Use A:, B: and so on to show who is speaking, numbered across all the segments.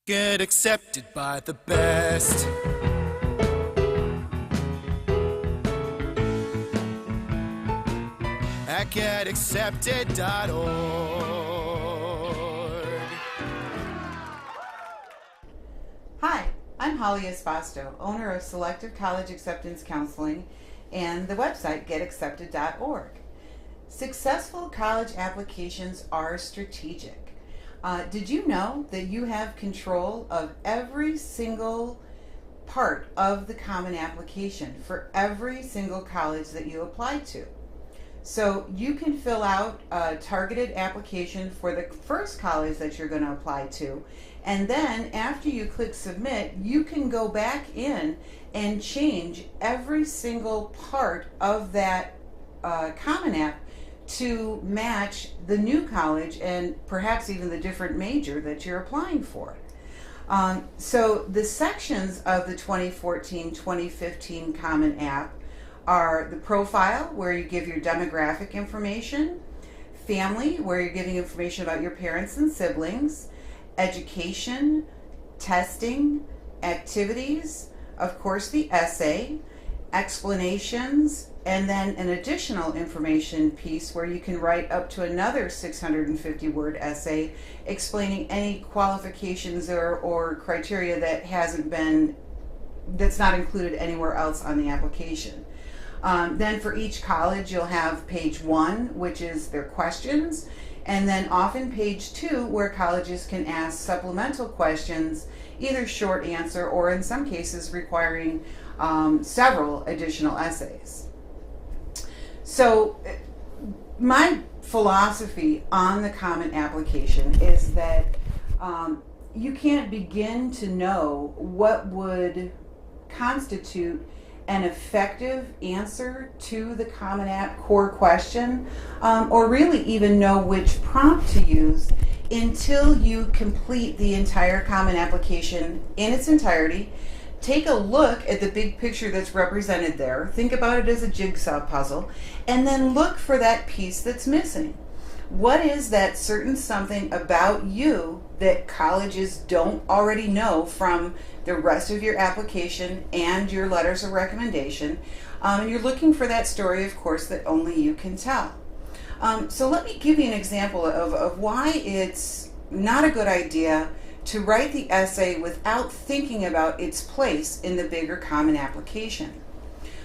A: Get accepted by the best. At getaccepted.org.
B: Hi, I'm Holly Espasto, owner of Selective College Acceptance Counseling and the website getaccepted.org. Successful college applications are strategic. Did you know that you have control of every single part of the Common Application for every single college that you apply to? So you can fill out a targeted application for the first college that you're going to apply to, and then after you click submit, you can go back in and change every single part of that Common App to match the new college and perhaps even the different major that you're applying for. So the sections of the 2014-2015 Common App are the profile, where you give your demographic information, family, where you're giving information about your parents and siblings, education, testing, activities, of course the essay, explanations, and then an additional information piece where you can write up to another 650-word essay explaining any qualifications or criteria that's not included anywhere else on the application. Then for each college, you'll have page 1, which is their questions, and then often page 2, where colleges can ask supplemental questions, either short answer or in some cases requiring several additional essays. So my philosophy on the Common Application is that you can't begin to know what would constitute an effective answer to the Common App core question, or really even know which prompt to use until you complete the entire Common Application in its entirety. Take a look at the big picture that's represented there. Think about it as a jigsaw puzzle, and then look for that piece that's missing. What is that certain something about you that colleges don't already know from the rest of your application and your letters of recommendation? And you're looking for that story, of course, that only you can tell. So let me give you an example of why it's not a good idea to write the essay without thinking about its place in the bigger Common Application.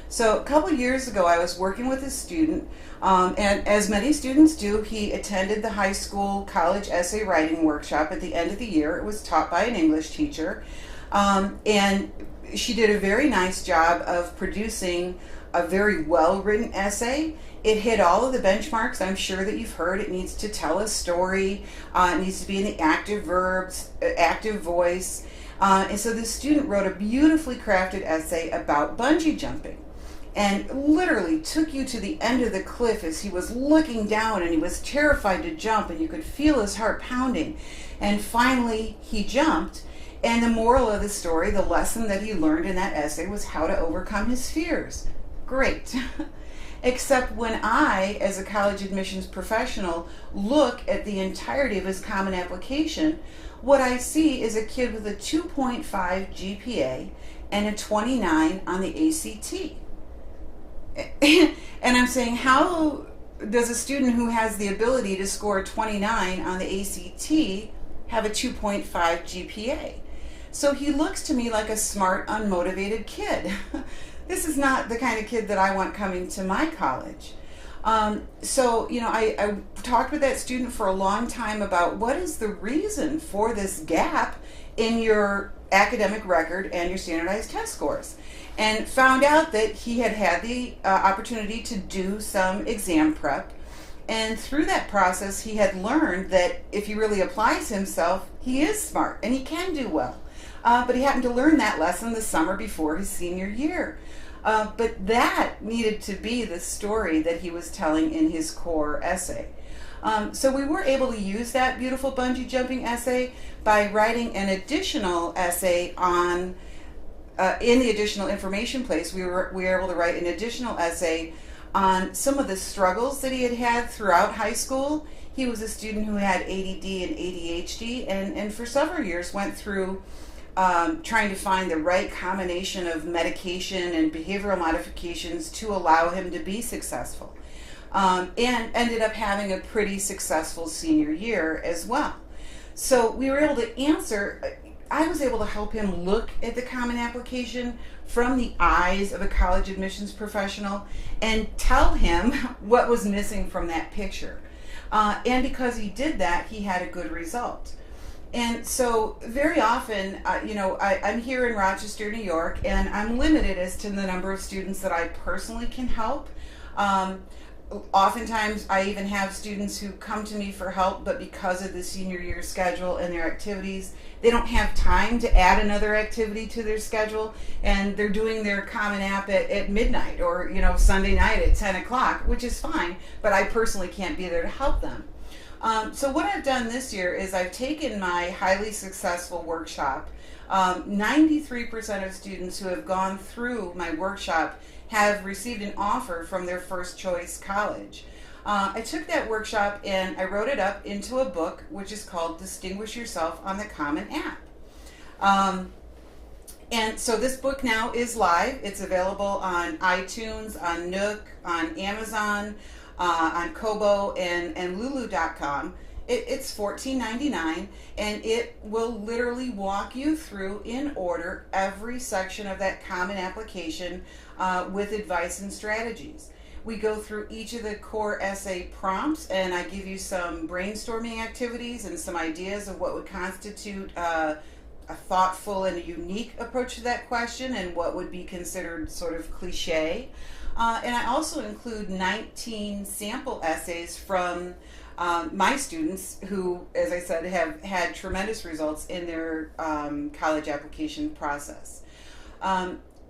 B: So a couple years ago, I was working with a student, and as many students do, he attended the high school college essay writing workshop at the end of the year. It was taught by an English teacher, and she did a very nice job of producing a very well-written essay. It hit all of the benchmarks I'm sure that you've heard. It needs to tell a story. It needs to be in the active verbs, active voice. And so the student wrote a beautifully crafted essay about bungee jumping, and literally took you to the end of the cliff as he was looking down and he was terrified to jump and you could feel his heart pounding. And finally he jumped, and the moral of the story, the lesson that he learned in that essay, was how to overcome his fears. Great. Except when I, as a college admissions professional, look at the entirety of his Common Application, what I see is a kid with a 2.5 GPA and a 29 on the ACT. And I'm saying, how does a student who has the ability to score a 29 on the ACT have a 2.5 GPA? So he looks to me like a smart, unmotivated kid. This is not the kind of kid that I want coming to my college. So, I talked with that student for a long time about what is the reason for this gap in your academic record and your standardized test scores, and found out that he had the opportunity to do some exam prep, and through that process he had learned that if he really applies himself, he is smart and he can do well. But he happened to learn that lesson the summer before his senior year. But that needed to be the story that he was telling in his core essay. So we were able to use that beautiful bungee jumping essay by writing an additional essay on, in the additional information place, we were able to write an additional essay on some of the struggles that he had had throughout high school. He was a student who had ADD and ADHD, and for several years went through trying to find the right combination of medication and behavioral modifications to allow him to be successful. And ended up having a pretty successful senior year as well. So we were able to answer, I was able to help him look at the Common Application from the eyes of a college admissions professional and tell him what was missing from that picture. And because he did that, he had a good result. And so very often, I'm here in Rochester, New York, and I'm limited as to the number of students that I personally can help. Oftentimes, I even have students who come to me for help, but because of the senior year schedule and their activities, they don't have time to add another activity to their schedule, and they're doing their Common App at midnight or Sunday night at 10 o'clock, which is fine, but I personally can't be there to help them. So what I've done this year is I've taken my highly successful workshop. 93% of students who have gone through my workshop have received an offer from their first choice college. I took that workshop and I wrote it up into a book, which is called Distinguish Yourself on the Common App. And so this book now is live. It's available on iTunes, on Nook, on Amazon, on Kobo, and Lulu.com. It's $14.99, and it will literally walk you through in order every section of that Common Application with advice and strategies. We go through each of the core essay prompts, and I give you some brainstorming activities and some ideas of what would constitute a thoughtful and a unique approach to that question and what would be considered sort of cliche. And I also include 19 sample essays from my students who, as I said, have had tremendous results in their college application process.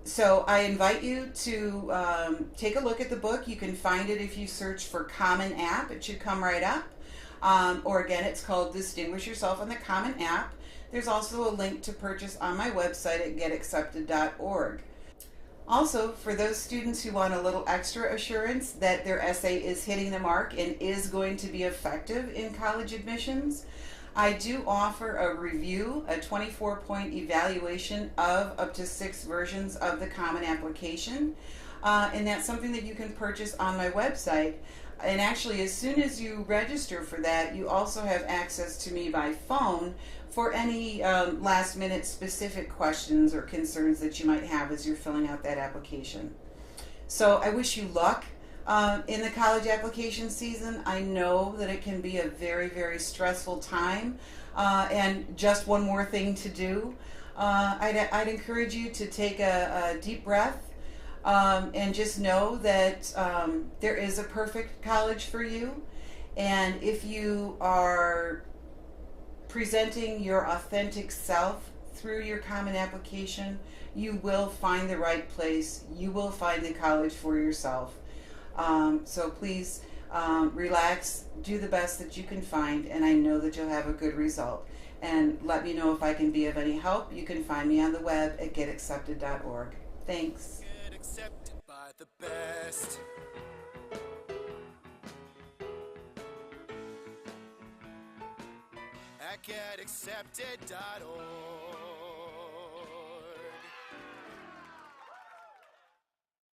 B: So I invite you to take a look at the book. You can find it if you search for Common App. It should come right up. Or again, it's called Distinguish Yourself on the Common App. There's also a link to purchase on my website at getaccepted.org. Also, for those students who want a little extra assurance that their essay is hitting the mark and is going to be effective in college admissions, I do offer a review, a 24-point evaluation of up to 6 versions of the Common Application, and that's something that you can purchase on my website. And actually, as soon as you register for that, you also have access to me by phone for any last-minute specific questions or concerns that you might have as you're filling out that application. So I wish you luck in the college application season. I know that it can be a very, very stressful time. And just one more thing to do, I'd encourage you to take a deep breath and just know that there is a perfect college for you. And if you are presenting your authentic self through your Common Application, you will find the right place. You will find the college for yourself. So please relax, do the best that you can find, and I know that you'll have a good result. And let me know if I can be of any help. You can find me on the web at getaccepted.org. Thanks.
A: Get accepted by the best. At getaccepted.org.